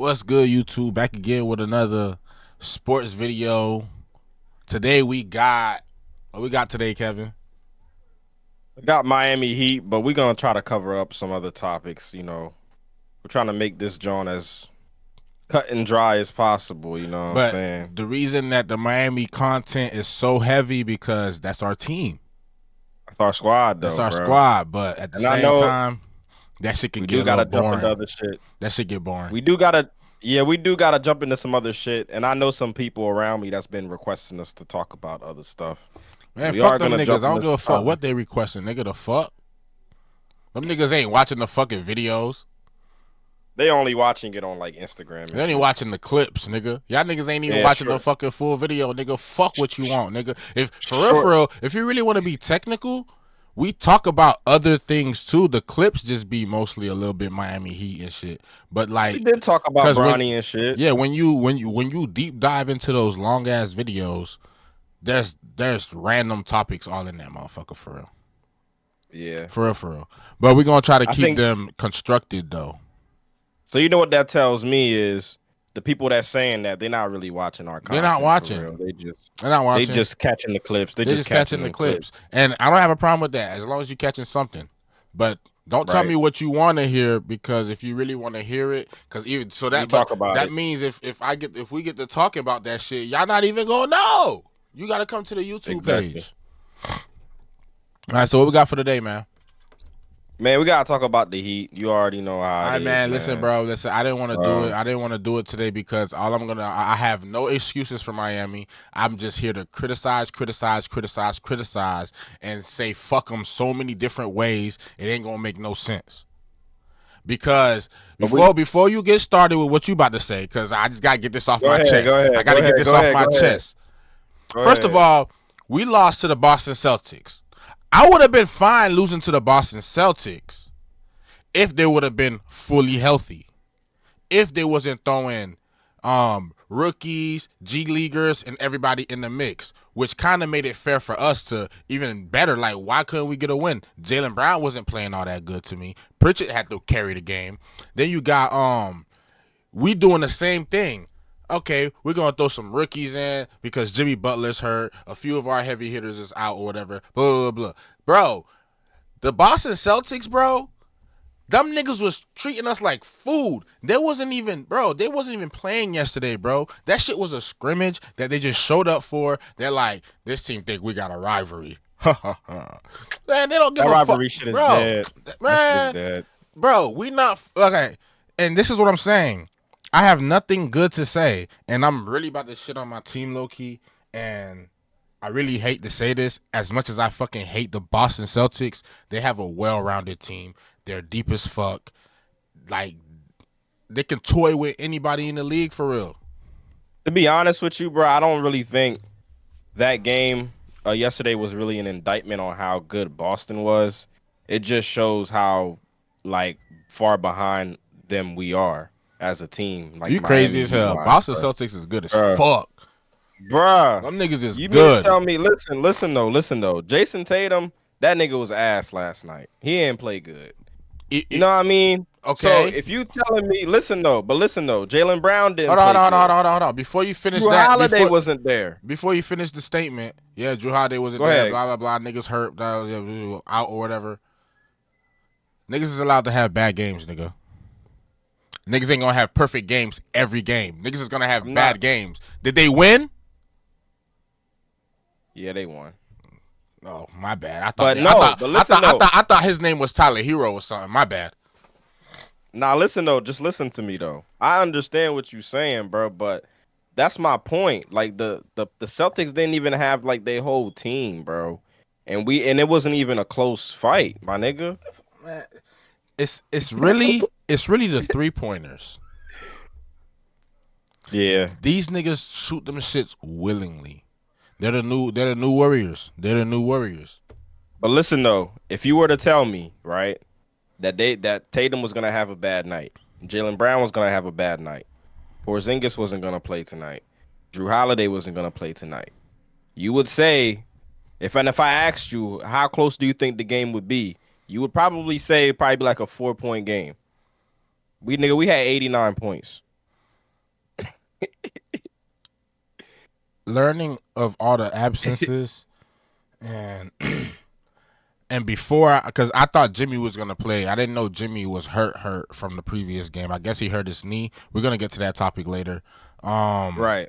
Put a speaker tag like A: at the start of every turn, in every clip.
A: What's good, YouTube? Back again with another sports video. Today we got what we got today, Kevin.
B: We got Miami Heat, but we're gonna try to cover up some other topics. We're trying to make this joint as cut and dry as possible. You know what I'm
A: But
B: saying?
A: the reason that the Miami content is so heavy because that's our team.
B: That's our squad,
A: That's
B: though,
A: our
B: bro.
A: squad. But at the
B: And I
A: same
B: know
A: time, that shit can
B: we
A: get
B: do
A: a little
B: gotta jump into
A: boring.
B: other shit.
A: That shit get boring.
B: We do gotta jump into some other shit. And I know some people around me that's been requesting us to talk about other stuff.
A: Man,
B: We
A: fuck
B: are
A: them
B: gonna
A: niggas. I
B: jump
A: don't
B: into
A: give a
B: some
A: fuck what
B: topics.
A: they requesting, nigga. The fuck? Them niggas ain't watching the fucking videos.
B: They only watching it on like Instagram
A: They
B: and
A: ain't
B: shit.
A: watching the clips, nigga. Y'all niggas ain't even
B: Yeah,
A: watching the
B: sure.
A: fucking full video, nigga. Fuck what you want, nigga. If for
B: Sure.
A: real, if you really want to be technical, we talk about other things too. The clips just be mostly a little bit Miami Heat and shit. But
B: We
A: like,
B: did talk about
A: cause when
B: Bronny and shit.
A: yeah, when you deep dive into those long ass videos, there's random topics all in that motherfucker for real.
B: Yeah.
A: For real. But we're gonna try to
B: I
A: keep
B: think
A: them constructed though.
B: So you know what that tells me is the people that's saying that they're not really watching our
A: They're not
B: content for
A: watching.
B: real. They just
A: They're not
B: they
A: watching.
B: just catching the clips. They
A: They're
B: just
A: just
B: catching
A: catching the
B: them clips.
A: clips. And I don't have a problem with that as long as you're catching something. But don't tell
B: Right.
A: me what you want to hear, because if you really want to hear it, because even so
B: We
A: that, but
B: talk about
A: that
B: it.
A: means if we get to talking about that shit, y'all not even gonna know. You gotta come to the YouTube
B: Exactly.
A: page. All right, so what we got for today, man?
B: Man, we gotta talk about the Heat. You already know
A: All
B: how it
A: right,
B: is,
A: man. Listen,
B: man.
A: bro. Listen, I didn't want to do it.
B: Um,
A: I didn't want to do it today because I have no excuses for Miami. I'm just here to criticize, and say fuck them so many different ways. It ain't gonna make no sense. Because
B: but we
A: before you get started with what you about to say, because I just gotta get this off
B: go
A: my
B: ahead,
A: chest.
B: go
A: I
B: ahead, go
A: gotta get
B: ahead,
A: this
B: go
A: off
B: ahead,
A: my
B: go ahead,
A: chest.
B: go
A: First of
B: ahead.
A: all, we lost to the Boston Celtics. I would have been fine losing to the Boston Celtics if they would have been fully healthy. If they wasn't throwing rookies, G leaguers, and everybody in the mix, which kind of made it fair for us to even better. Like, why couldn't we get a win? Jaylen Brown wasn't playing all that good to me. Pritchard had to carry the game. Then you got we doing the same thing. Okay, we're gonna throw some rookies in because Jimmy Butler's hurt. A few of our heavy hitters is out or whatever. Blah blah blah. Bro, the Boston Celtics, bro. Them niggas was treating us like food. They wasn't even playing yesterday, bro. That shit was a scrimmage that they just showed up for. They're like, this team think we got a rivalry. Man, they don't give
B: That
A: a fuck.
B: rivalry shit is
A: Bro,
B: dead. That shit is
A: man,
B: dead.
A: bro, we not okay. And this is what I'm saying. I have nothing good to say, and I'm really about to shit on my team low key. And I really hate to say this, as much as I fucking hate the Boston Celtics, they have a well-rounded team. They're deep as fuck. Like, they can toy with anybody in the league for real.
B: To be honest with you, bro, I don't really think that game yesterday was really an indictment on how good Boston was. It just shows how like far behind them we are as a team, like
A: You crazy
B: Miami
A: as
B: Heat
A: hell.
B: wise,
A: Boston
B: bro.
A: Celtics is good as
B: Bruh,
A: fuck.
B: bruh.
A: Them niggas is
B: You mean to
A: good.
B: tell me? Listen though. Jason Tatum, that nigga was ass last night. He didn't play good.
A: It,
B: You
A: it,
B: know what I mean? So
A: okay.
B: if you telling me, listen though, Jalen Brown
A: Hold
B: didn't
A: on, hold
B: play
A: on, hold on,
B: good.
A: hold on. Before you finish
B: Drew
A: that,
B: Holiday wasn't there.
A: before you finish the statement, yeah, Drew Holiday wasn't
B: Go
A: there,
B: ahead.
A: blah, blah, blah, niggas hurt, blah, blah, blah, out or whatever. Niggas is allowed to have bad games, nigga. Niggas ain't gonna have perfect games every game. Niggas is gonna have
B: I'm not.
A: bad games. Did they win?
B: Yeah, they won.
A: Oh, my bad. I thought
B: But
A: they, I
B: no,
A: thought
B: but
A: I
B: listen
A: thought I
B: though.
A: thought I thought his name was Tyler Hero or something. My bad.
B: Now listen though, just listen to me though. I understand what you're saying, bro, but that's my point. Like the Celtics didn't even have like their whole team, bro. And it wasn't even a close fight, my nigga.
A: Man, it's really the 3-pointers.
B: Yeah.
A: These niggas shoot them shits willingly. They're the new warriors. They're the new warriors.
B: But listen though, if you were to tell me, right, that Tatum was gonna have a bad night, Jalen Brown was gonna have a bad night, Porzingis wasn't gonna play tonight, Drew Holiday wasn't gonna play tonight, you would say, if I asked you how close do you think the game would be, you would probably say probably like a 4-point game. We had 89 points.
A: Learning of all the absences and and before, because I thought Jimmy was gonna play, I didn't know Jimmy was hurt from the previous game. I guess he hurt his knee. We're gonna get to that topic later.
B: Right.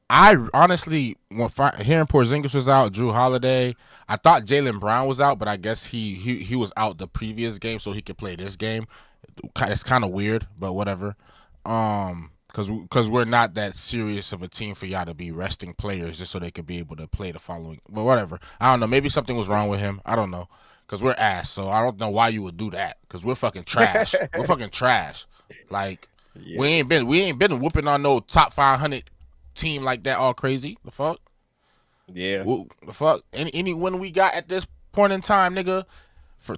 A: I honestly, hearing Porzingis was out, Drew Holiday, I thought Jaylen Brown was out, but I guess he was out the previous game, so he could play this game. It's kind of weird, but whatever. Because we're not that serious of a team for y'all to be resting players just so they could be able to play the following. But whatever. I don't know. Maybe something was wrong with him. I don't know. Because we're ass, so I don't know why you would do that. Because we're fucking trash. We're fucking trash. Like
B: Yeah.
A: we ain't been whooping on no top 500 team like that all crazy. The fuck?
B: Yeah.
A: The fuck? Any win we got at this point in time, nigga,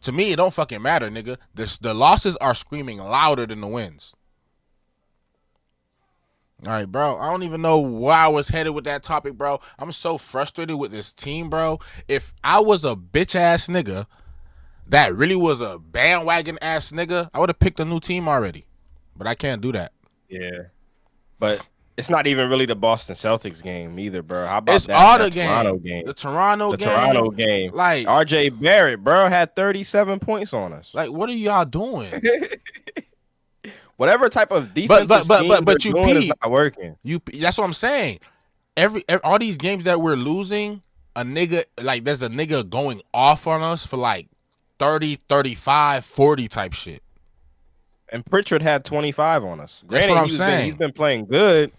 A: to me it don't fucking matter, nigga. The losses are screaming louder than the wins. All right, bro. I don't even know where I was headed with that topic, bro. I'm so frustrated with this team, bro. If I was a bitch ass nigga that really was a bandwagon ass nigga, I would have picked a new team already. But I can't do that.
B: Yeah. But it's not even really the Boston Celtics game either, bro. How about
A: It's
B: that,
A: all
B: that
A: the
B: Toronto
A: game.
B: game?
A: The Toronto
B: The
A: game.
B: Toronto game.
A: Like
B: RJ Barrett, bro, had 37 points on us.
A: Like, what are y'all doing?
B: Whatever type of defensive scheme
A: but
B: they're
A: you
B: doing is not working.
A: That's what I'm saying. All these games that we're losing, there's a nigga going off on us for like 30, 35, 40 type shit.
B: And Pritchard had 25 on us.
A: That's
B: Granted,
A: what I'm saying.
B: He's been playing good,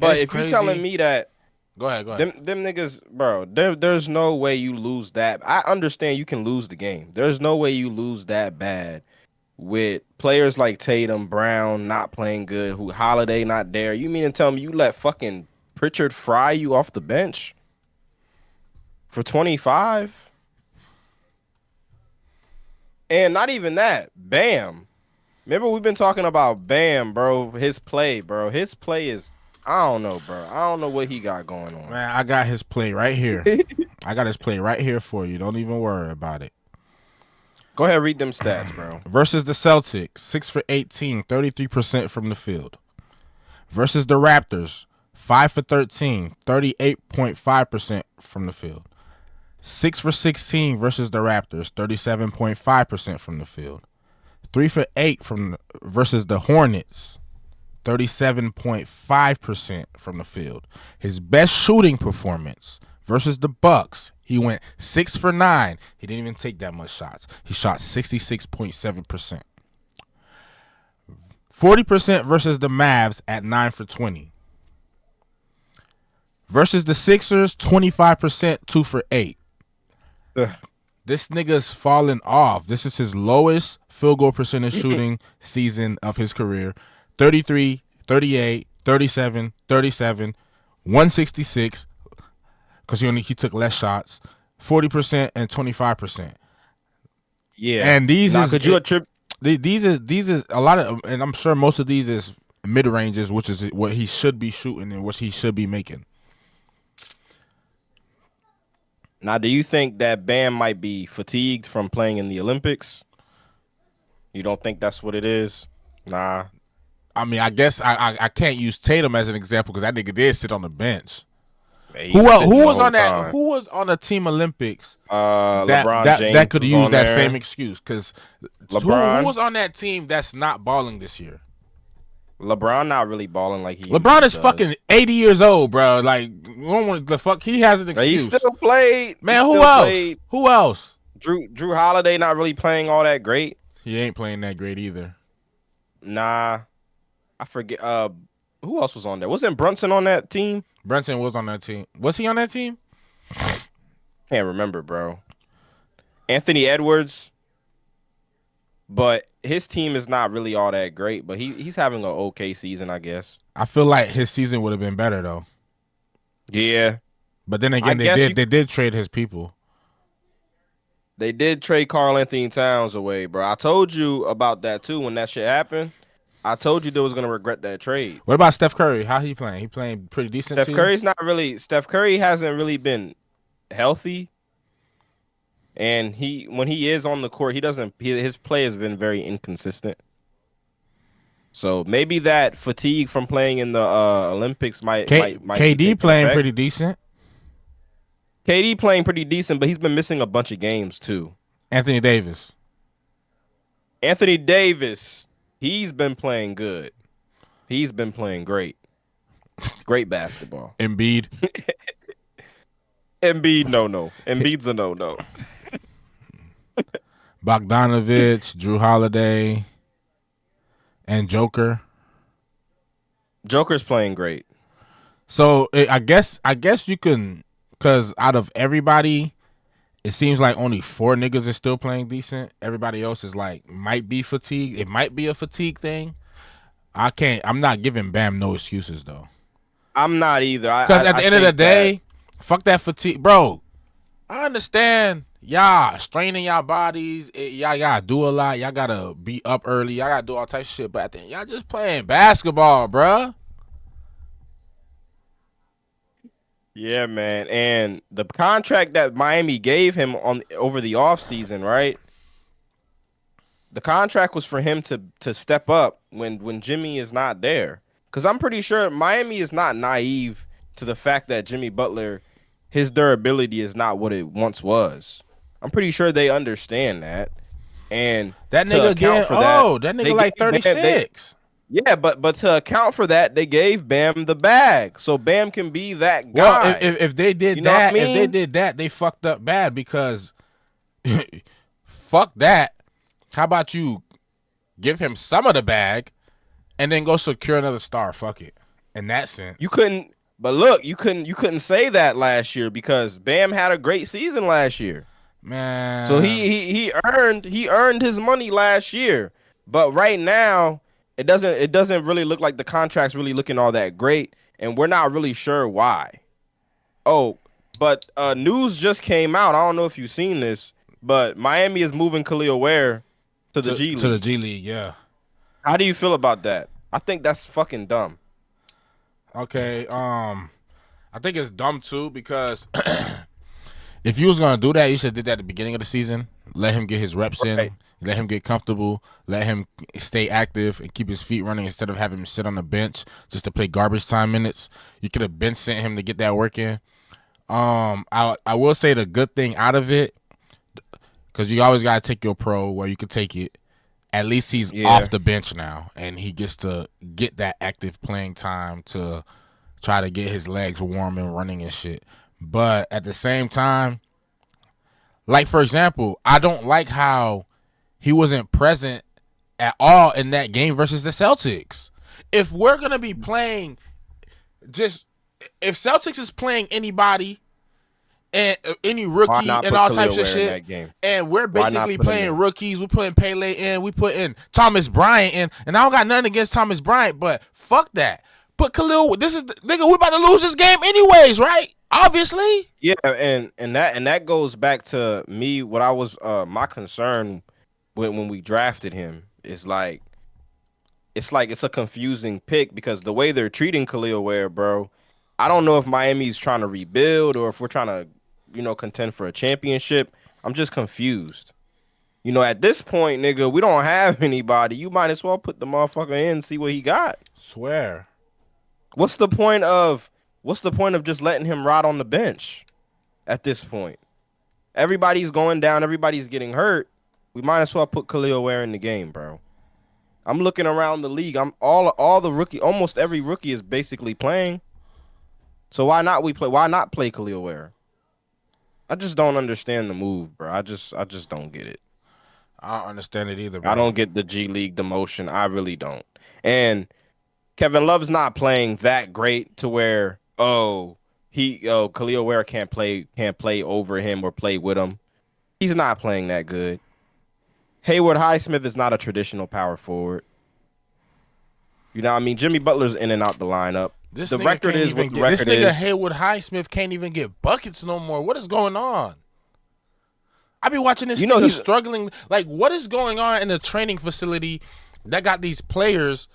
B: but if
A: crazy.
B: you're telling me that,
A: go ahead.
B: Them niggas, bro, there's no way you lose that. I understand you can lose the game. There's no way you lose that bad with players like Tatum, Brown not playing good, who Holiday not there. You mean to tell me you let fucking Pritchard fry you off the bench for 25? And not even that. Bam. Remember we've been talking about Bam, bro. His play, bro. His play is, I don't know, bro. I don't know what he got going on.
A: Man, I got his play right here. I got his play right here for you. Don't even worry about it.
B: Go ahead, read them stats, bro.
A: Versus the Celtics, 6 for 18, 33% from the field. Versus the Raptors, 5 for 13, 38.5% from the field. 6 for 16 versus the Raptors, 37.5% from the field. 3 for 8 versus the Hornets, 37.5% from the field. His best shooting performance versus the Bucks, he went 6 for 9. He didn't even take that much shots. He shot 66.7%. 40% versus the Mavs at 9 for 20. Versus the Sixers, 25%, 2 for 8. This nigga's falling off. This is his lowest field goal percentage shooting season of his career. 33, 38, 37, 37, 166, because he took less shots, 40% and 25%.
B: Yeah.
A: And these is a lot of, and I'm sure most of these is mid ranges, which is what he should be shooting and what he should be making.
B: Now, do you think that Bam might be fatigued from playing in the Olympics? You don't think that's what it is? Nah.
A: I mean, I guess I can't use Tatum as an example because that nigga did sit on the bench.
B: Man,
A: Who was on that? Time. Who was on the Team Olympics?
B: LeBron James
A: that could use that
B: there.
A: same excuse because who was on that team that's not balling this year?
B: LeBron not really balling like he.
A: LeBron is fucking 80 years old, bro. Like, the fuck, he has an excuse.
B: He still played.
A: Man, who else? Who else?
B: Drew Holiday not really playing all that great.
A: He ain't playing that great either.
B: Nah, I forget. Who else was on there? Wasn't Brunson on that team?
A: Brunson was on that team. Was he on that team?
B: Can't remember, bro. Anthony Edwards. But his team is not really all that great, but he's having an okay season, I guess.
A: I feel like his season would have been better though.
B: Yeah.
A: But then again, they did trade his people.
B: They did trade Karl Anthony Towns away, bro. I told you about that too when that shit happened. I told you they was gonna regret that trade.
A: What about Steph Curry? How he playing? He playing pretty decent.
B: Steph Curry hasn't really been healthy. And when he is on the court, his play has been very inconsistent. So maybe that fatigue from playing in the Olympics might be
A: KD
B: taking
A: playing
B: effect.
A: pretty decent.
B: KD playing pretty decent, but he's been missing a bunch of games too.
A: Anthony Davis.
B: Anthony Davis, he's been playing good. He's been playing great. Great basketball.
A: Embiid.
B: Embiid, no. Embiid's a no.
A: Bogdanovich, Drew Holiday, and Joker.
B: Joker's playing great.
A: So I guess you can, because out of everybody, it seems like only 4 niggas are still playing decent. Everybody else is like might be fatigued. It might be a fatigue thing. I'm not giving Bam no excuses though.
B: I'm not either.
A: Because at the end of the day, fuck that fatigue, bro. I understand y'all straining y'all bodies. Y'all gotta do a lot. Y'all gotta be up early. Y'all gotta do all types of shit. But at the end, y'all just playing basketball, bro.
B: Yeah, man. And the contract that Miami gave him over the offseason, right? The contract was for him to step up when Jimmy is not there. Because I'm pretty sure Miami is not naive to the fact that Jimmy Butler, his durability is not what it once was. I'm pretty sure they understand that. And
A: that
B: to
A: nigga
B: account
A: again,
B: for that,
A: that nigga like 36.
B: Yeah, but to account for that, they gave Bam the bag, so Bam can be that guy.
A: Well, if they did
B: You know
A: that,
B: what I mean?
A: if they did that, they fucked up bad because fuck that. How about you give him some of the bag and then go secure another star? Fuck it. In that sense,
B: You couldn't. But look, you couldn't say that last year because Bam had a great season last year.
A: man.
B: So he earned his money last year. But right now, it doesn't really look like the contract's really looking all that great, and we're not really sure why. Oh, but news just came out. I don't know if you've seen this, but Miami is moving Khalil Ware to the G League.
A: To the G League, yeah.
B: How do you feel about that? I think that's fucking dumb.
A: Okay, I think it's dumb too because if you was gonna do that, you should have did that at the beginning of the season. Let him get his reps in. Let him get comfortable. Let him stay active and keep his feet running instead of having him sit on the bench just to play garbage time minutes. You could have been sent him to get that work in. I will say the good thing out of it, because you always gotta take your pro where you can take it. At least he's off the bench now, and he gets to get that active playing time to try to get his legs warm and running and shit. But at the same time, like for example, I don't like how he wasn't present at all in that game versus the Celtics. If we're gonna be playing if Celtics is playing anybody and any rookie and all types of shit, and we're basically playing rookies, we're putting Pele in, we put in Thomas Bryant in, and I don't got nothing against Thomas Bryant, but fuck that. Put Khalil. Nigga, we're about to lose this game anyways, right? Obviously.
B: Yeah, and that goes back to me. What I was my concern when we drafted him is like it's a confusing pick because the way they're treating Khalil Ware, bro. I don't know if Miami's trying to rebuild or if we're trying to, contend for a championship. I'm just confused. At this point, nigga, we don't have anybody. You might as well put the motherfucker in and see what he got.
A: Swear.
B: What's the point of just letting him rot on the bench at this point? Everybody's going down. Everybody's getting hurt. We might as well put Khalil Ware in the game, bro. I'm looking around the league. All the rookie, almost every rookie is basically playing. So why not play Khalil Ware? I just don't understand the move, bro. I just don't get it.
A: I don't understand it either, bro.
B: I don't get the G League demotion. I really don't. And Kevin Love's not playing that great to where Khalil Ware can't play over him or play with him. He's not playing that good. Haywood Highsmith is not a traditional power forward. You know what I mean? Jimmy Butler's in and out the lineup. The record is what the record is.
A: This nigga Haywood Highsmith can't even get buckets no more. What is going on? I be watching this nigga struggling. Like, what is going on in the training facility that got these players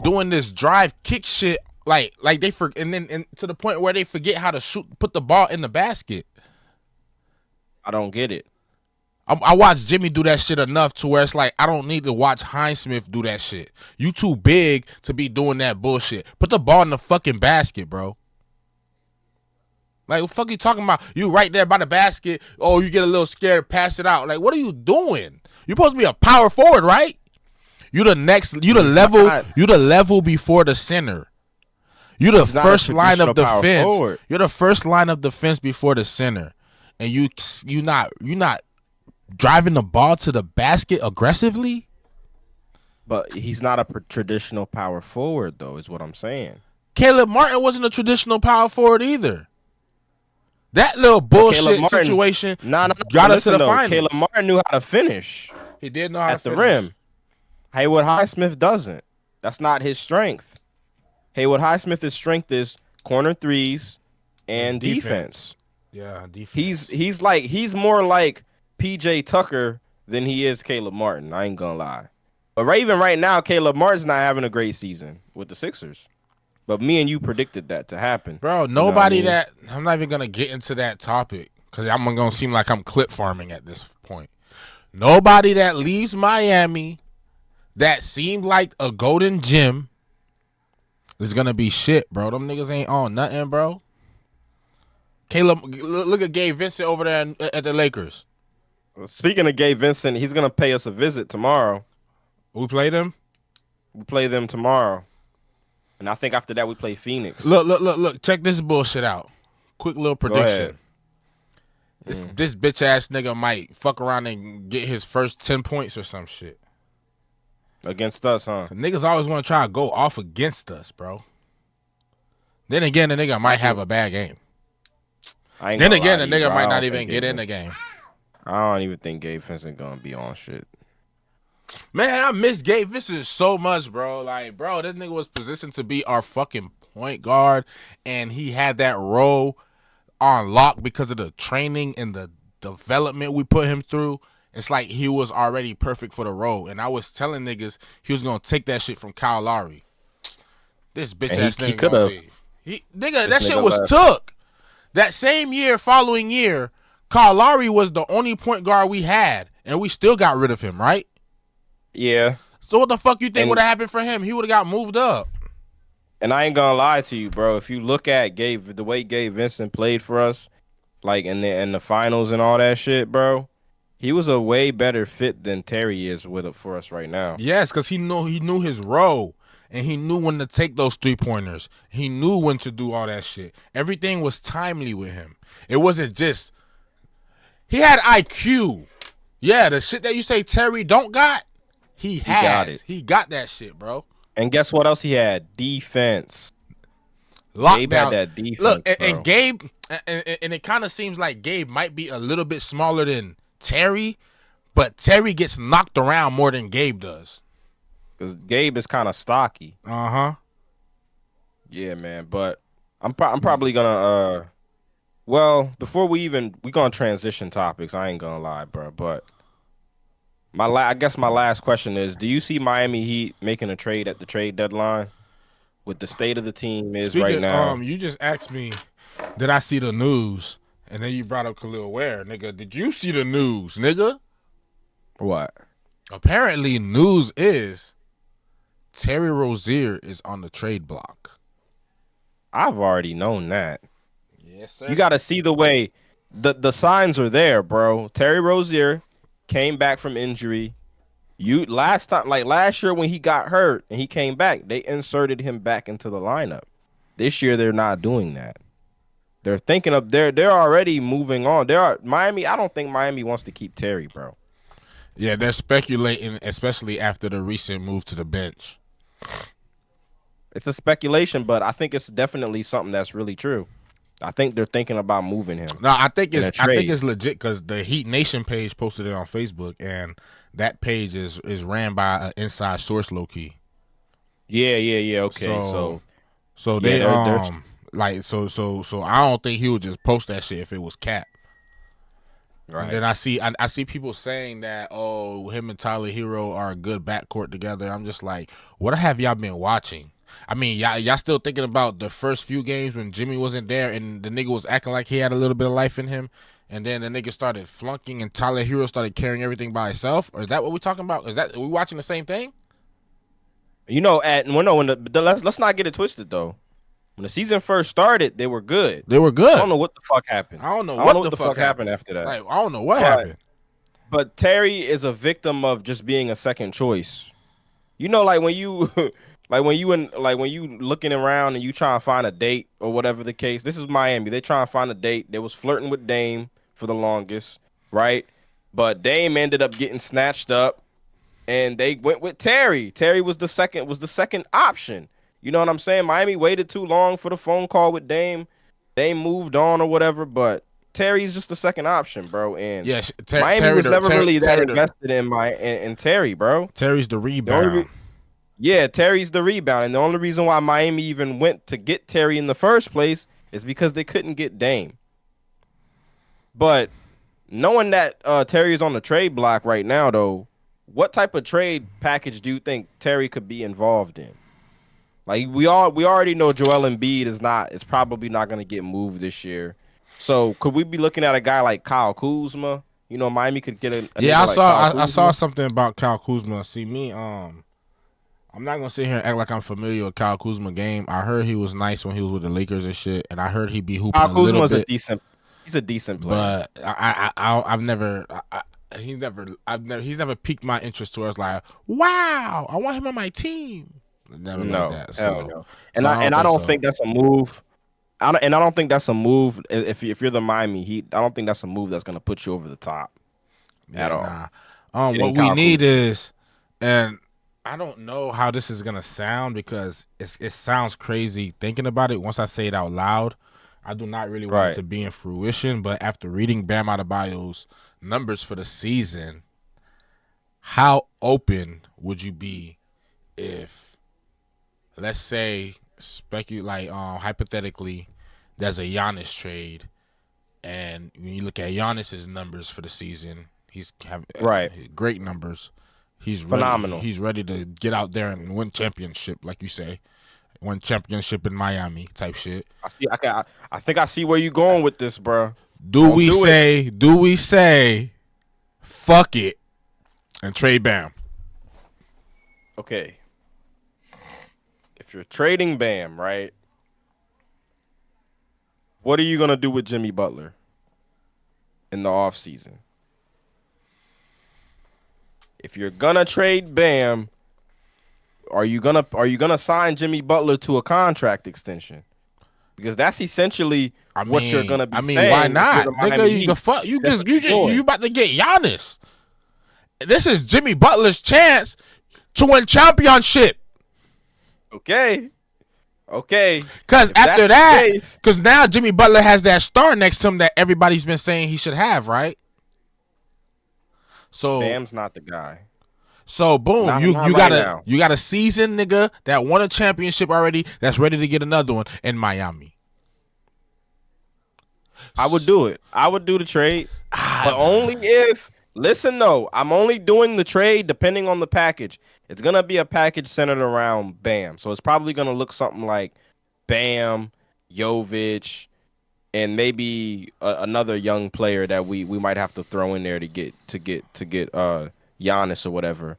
A: doing this drive kick shit? Like they and to the point where they forget how to put the ball in the basket.
B: I don't get it.
A: I watch Jimmy do that shit enough to where it's like I don't need to watch Highsmith do that shit. You too big to be doing that bullshit. Put the ball in the fucking basket, bro. Like, what the fuck you talking about? You right there by the basket. Oh, you get a little scared, pass it out. Like, what are you doing? You're supposed to be a power forward, right? You the level before the center. You the first line of defense. You're the first line of defense before the center. And you not driving the ball to the basket aggressively?
B: But he's not a traditional power forward, though, is what I'm saying.
A: Caleb Martin wasn't a traditional power forward either. That little bullshit situation got us to the finals.
B: Caleb Martin knew how to finish.
A: He did know how to finish.
B: At the rim. Haywood Highsmith doesn't. That's not his strength. Haywood Highsmith's strength is corner threes and defense.
A: Yeah, defense.
B: He's more like PJ Tucker than he is Caleb Martin. I ain't gonna lie. But even right now, Caleb Martin's not having a great season with the Sixers. But me and you predicted that to happen.
A: Bro, nobody that... I'm not even going to get into that topic because I'm going to seem like I'm clip farming at this point. Nobody that leaves Miami that seemed like a golden gem is going to be shit, bro. Them niggas ain't on nothing, bro. Caleb, look at Gabe Vincent over there at the Lakers.
B: Speaking of Gabe Vincent, he's going to pay us a visit tomorrow.
A: We play them?
B: We play them tomorrow. And I think after that we play Phoenix.
A: Look. Check this bullshit out. Quick little prediction. This bitch ass nigga might fuck around and get his first 10 points or some shit.
B: Against us, huh?
A: Niggas always want to try to go off against us, bro. Then again, the nigga might have a bad game. Then again, the nigga might not even get in the game.
B: I don't even think Gabe Vincent gonna be on shit.
A: Man, I miss Gabe Vincent so much, bro. Like, bro, this nigga was positioned to be our fucking point guard, and he had that role on lock because of the training and the development we put him through. It's like he was already perfect for the role, and I was telling niggas he was gonna take that shit from Kyle Lowry. This bitch ass nigga gonna leave. That shit was took. That same year, following year, Kyle Lowry was the only point guard we had, and we still got rid of him, right?
B: Yeah.
A: So what the fuck you think would have happened for him? He would have got moved up.
B: And I ain't gonna lie to you, bro. If you look at the way Gabe Vincent played for us, like in the finals and all that shit, bro, he was a way better fit than Terry is for us right now.
A: Yes, because he knew his role, and he knew when to take those 3-pointers. He knew when to do all that shit. Everything was timely with him. It wasn't just he had IQ. Yeah, the shit that you say Terry don't got. He got it. He got that shit, bro.
B: And guess what else he had? Defense.
A: Lockdown.
B: Gabe had that defense.
A: Look, and Gabe, and it kind of seems like Gabe might be a little bit smaller than Terry, but Terry gets knocked around more than Gabe does.
B: Because Gabe is kind of stocky.
A: Uh-huh.
B: Yeah, man. But I'm probably gonna well, before we gonna transition topics. I ain't gonna lie, bro. But I guess my last question is: do you see Miami Heat making a trade at the trade deadline? With the state of the team right now.
A: You just asked me, did I see the news? And then you brought up Khalil Ware, nigga. Did you see the news, nigga?
B: What?
A: Apparently, news is Terry Rozier is on the trade block.
B: I've already known that.
A: Yes, sir.
B: You got to see the way the signs are there, bro. Terry Rozier came back from injury. Last year when he got hurt and he came back, they inserted him back into the lineup. This year they're not doing that. They're thinking of they're already moving on. Miami. I don't think Miami wants to keep Terry, bro.
A: Yeah, they're speculating, especially after the recent move to the bench.
B: It's a speculation, but I think it's definitely something that's really true. I think they're thinking about moving him.
A: No, I think it's legit because the Heat Nation page posted it on Facebook, and that page is ran by an inside source, low key.
B: Yeah. Okay,
A: so they like so I don't think he would just post that shit if it was cap. Right. And then I see people saying that him and Tyler Hero are a good backcourt together. I'm just like, what have y'all been watching? I mean, y'all still thinking about the first few games when Jimmy wasn't there and the nigga was acting like he had a little bit of life in him? and then the nigga started flunking, and Tyler Hero started carrying everything by himself? Or is that what we're talking about? Are we watching the same thing?
B: You know, let's not get it twisted though. When the season first started, they were good.
A: They were
B: I
A: good.
B: don't know what the fuck happened.
A: I don't know what the fuck
B: happened after that.
A: Like, I don't know what happened.
B: But Terry is a victim of just being a second choice. You know, like when you like when you looking around and you trying to find a date or whatever the case. This is Miami. They trying to find a date. They was flirting with Dame for the longest, right? But Dame ended up getting snatched up, and they went with Terry. Terry was the second option. You know what I'm saying? Miami waited too long for the phone call with Dame. Dame moved on or whatever, but Terry's just the second option, bro. And Miami was never really that invested in Terry, bro.
A: Terry's the rebound.
B: Terry's the rebound. And the only reason why Miami even went to get Terry in the first place is because they couldn't get Dame. But knowing that Terry is on the trade block right now, though, what type of trade package do you think Terry could be involved in? Like we already know Joel Embiid is probably not going to get moved this year. So could we be looking at a guy like Kyle Kuzma? You know, Miami could get a
A: I saw something about Kyle Kuzma. See me, I'm not gonna sit here and act like I'm familiar with Kyle Kuzma game. I heard he was nice when he was with the Lakers and shit, and I heard he'd be hooping
B: Kyle Kuzma's
A: a little bit.
B: He's a decent player,
A: but he's never piqued my interest towards like, wow, I want him on my team. Never like that. So,
B: no. And I don't think that's a move. I don't think that's a move. If you're the Miami Heat, I don't think that's a move that's gonna put you over the top at all.
A: Nah. What we need is, and I don't know how this is gonna sound because it sounds crazy thinking about it. Once I say it out loud, I do not really want it to be in fruition. But after reading Bam Adebayo's numbers for the season, how open would you be if, let's say, hypothetically, there's a Giannis trade, and when you look at Giannis's numbers for the season, he's having great numbers. He's
B: phenomenal.
A: He's ready to get out there and win championship, like you say, win championship in Miami type shit.
B: I think I see where you're going with this, bro.
A: Do we say, fuck it, and trade Bam?
B: Okay. If you're trading Bam, right, what are you going to do with Jimmy Butler in the offseason? If you're going to trade Bam, are you gonna sign Jimmy Butler to a contract extension? Because that's essentially what you're going to be saying.
A: Why not? Nigga, you about to get Giannis. This is Jimmy Butler's chance to win championship.
B: Okay.
A: Because after that, because now Jimmy Butler has that star next to him that everybody's been saying he should have, right? So
B: Bam's not the guy.
A: So boom, you got a seasoned nigga that won a championship already that's ready to get another one in Miami.
B: I would do it. I would do the trade, but only if. Listen, though, I'm only doing the trade depending on the package. It's going to be a package centered around Bam. So it's probably going to look something like Bam, Jovic, and maybe another young player that we might have to throw in there to get Giannis or whatever.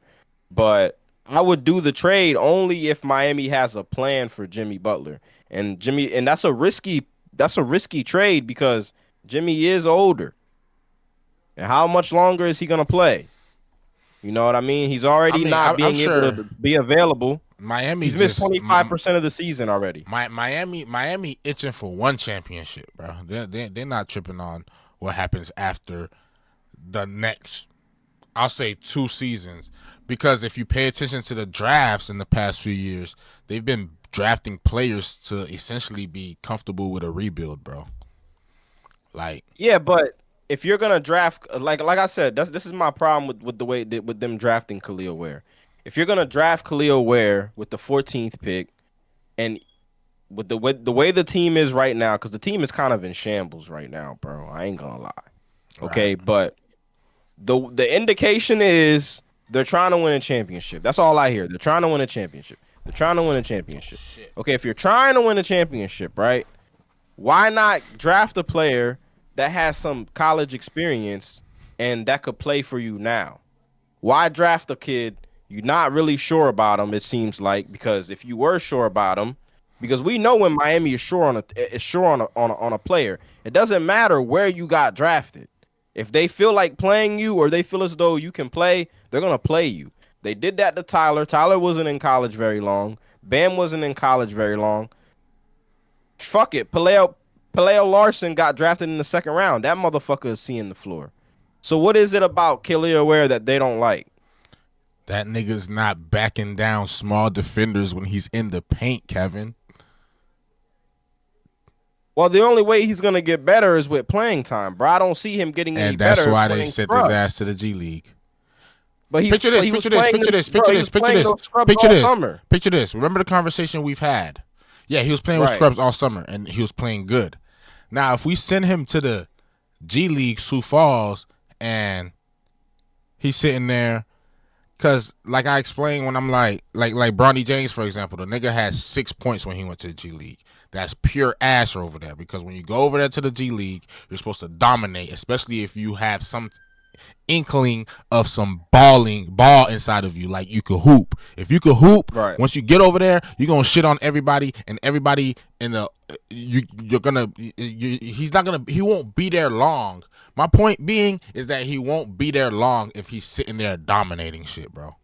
B: But I would do the trade only if Miami has a plan for Jimmy Butler. And that's a risky trade because Jimmy is older. And how much longer is he going to play? You know what I mean? He's already able to be available. He's missed 25% of the season already.
A: Miami itching for one championship, bro. They're not tripping on what happens after the next, I'll say, 2 seasons. Because if you pay attention to the drafts in the past few years, they've been drafting players to essentially be comfortable with a rebuild, bro.
B: But if you're gonna draft, like I said, this is my problem with the way with them drafting Khalil Ware. If you're gonna draft Khalil Ware with the 14th pick, and with the way the team is right now, because the team is kind of in shambles right now, bro. I ain't gonna lie. Okay, but the indication is they're trying to win a championship. That's all I hear. They're trying to win a championship. Okay, if you're trying to win a championship, right? Why not draft a player that has some college experience and that could play for you now? Why draft a kid you're not really sure about him? It seems like, because if you were sure about him, because we know when Miami is sure on a player, it doesn't matter where you got drafted. If they feel like playing you or they feel as though you can play, they're gonna play you. They did that to Tyler. Tyler wasn't in college very long. Bam wasn't in college very long. Fuck it. Paleo Larson got drafted in the second round. That motherfucker is seeing the floor. So what is it about Kelly Ware that they don't like?
A: That nigga's not backing down small defenders when he's in the paint, Kevin.
B: Well, the only way he's gonna get better is with playing time, bro. I don't see him getting any better.
A: And that's why they sent his ass to the G League.
B: But
A: picture this. Picture this. Remember the conversation we've had? Yeah, he was playing with scrubs all summer, and he was playing good. Now, if we send him to the G League, Sioux Falls, and he's sitting there, because like I explained when I'm like Bronny James, for example, the nigga had 6 points when he went to the G League. That's pure ass over there, because when you go over there to the G League, you're supposed to dominate, especially if you have some inkling of some ball inside of you, like you could hoop. If you could hoop, once you get over there, you're gonna shit on everybody, and everybody in the he won't be there long. My point being is that he won't be there long if he's sitting there dominating shit, bro.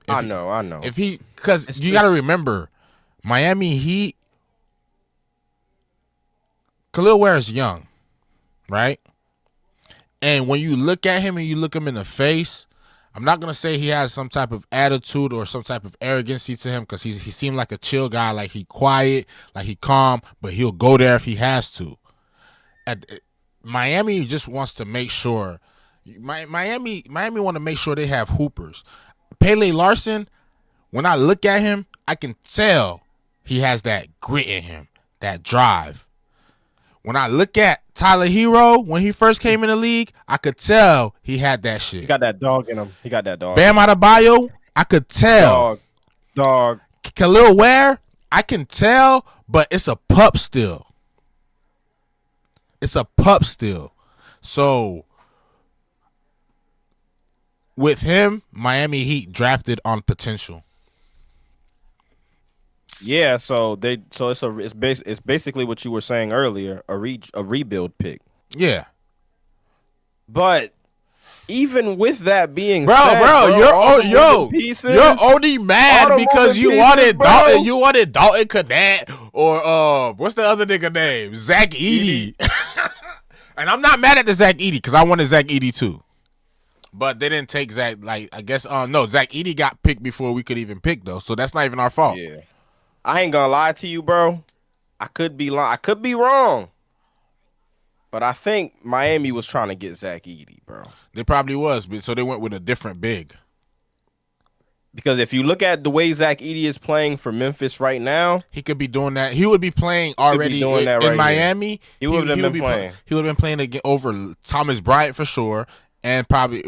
B: I know.
A: If he, because you gotta remember, Miami Heat, Khalil Ware is young, right? And when you look at him and you look him in the face, I'm not going to say he has some type of attitude or some type of arrogancy to him, because he seemed like a chill guy, like he quiet, like he calm, but he'll go there if he has to. Miami just wants to make sure. Miami want to make sure they have hoopers. Pele Larson, when I look at him, I can tell he has that grit in him, that drive. When I look at Tyler Hero, when he first came in the league, I could tell he had that shit.
B: He got that dog in him.
A: Bam Adebayo, I could tell.
B: Dog.
A: Khalil Ware, I can tell, but it's a pup still. So, with him, Miami Heat drafted on potential.
B: Yeah, it's basically what you were saying earlier, a rebuild pick.
A: Yeah.
B: But even with that being
A: said, you're only mad because you wanted Dalton Knecht or what's the other nigga name? Zach Edey. And I'm not mad at the Zach Edey, because I wanted Zach Edey too. But they didn't take Zach. Like, I guess no, Zach Edey got picked before we could even pick, though. So that's not even our fault.
B: Yeah. I ain't gonna lie to you, bro. I could be wrong. But I think Miami was trying to get Zach Edey, bro.
A: They probably was, but so they went with a different big.
B: Because if you look at the way Zach Edey is playing for Memphis right now,
A: he could be doing that. He would be playing already in Miami.
B: He would have been playing.
A: He would have been playing again over Thomas Bryant for sure, and probably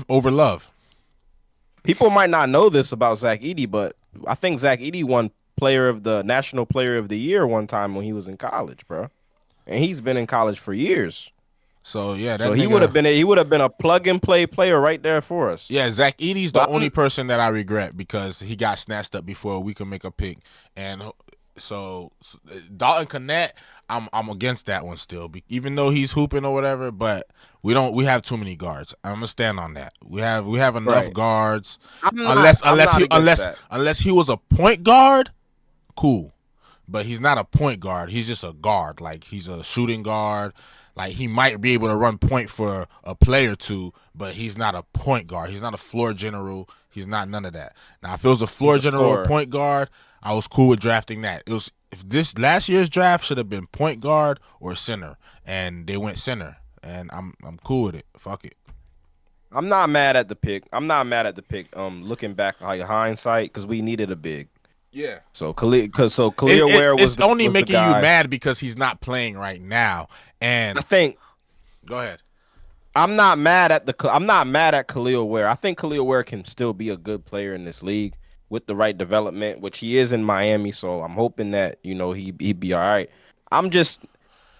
A: over Love.
B: People might not know this about Zach Edey, but I think Zach Edey won National Player of the Year one time when he was in college, bro. And he's been in college for years.
A: So yeah,
B: he would have been a plug and play player right there for us.
A: Yeah, Zach Edey's the only person that I regret, because he got snatched up before we could make a pick. And so Dalton Knecht, I'm against that one still, even though he's hooping or whatever. But we have too many guards. I'm gonna stand on that. We have enough guards. Unless he was a point guard, cool. But he's not a point guard. He's just a guard. Like, he's a shooting guard. Like, he might be able to run point for a play or two, but he's not a point guard. He's not a floor general. He's not none of that. Now, if it was a floor general or point guard, I was cool with drafting that. If this last year's draft should have been point guard or center, and they went center, and I'm cool with it. Fuck it.
B: I'm not mad at the pick. Looking back, like hindsight, because we needed a big.
A: Yeah.
B: So Khalil Ware was.
A: It's only making you mad because he's not playing right now, and
B: I think.
A: Go ahead.
B: I'm not mad at Khalil Ware. I think Khalil Ware can still be a good player in this league with the right development, which he is in Miami. So I'm hoping that he'd be all right. I'm just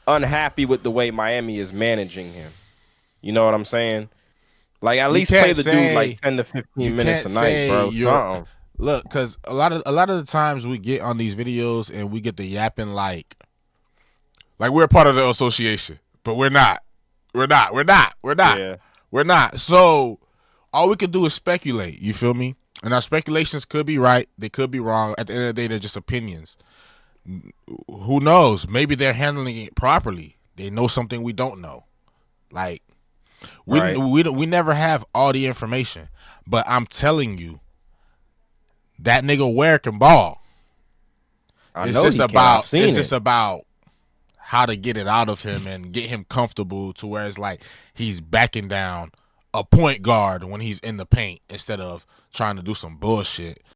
B: unhappy with the way Miami is managing him. You know what I'm saying? Like at
A: You
B: least play
A: can't
B: the dude
A: say
B: like 10 to
A: you
B: 15 minutes
A: can't
B: a night,
A: say
B: bro.
A: you're
B: Something.
A: look, because a lot of the times we get on these videos and we get the yapping like we're part of the association, but we're not. We're not. We're not. We're not.
B: Yeah.
A: We're not. So all we can do is speculate. You feel me? And our speculations could be right. They could be wrong. At the end of the day, they're just opinions. Who knows? Maybe they're handling it properly. They know something we don't know. Like
B: Right.
A: we never have all the information. But I'm telling you, that nigga Ware can ball.
B: I know he can. I've seen
A: It's
B: it.
A: just about how to get it out of him and get him comfortable to where it's like he's backing down a point guard when he's in the paint instead of trying to do some bullshit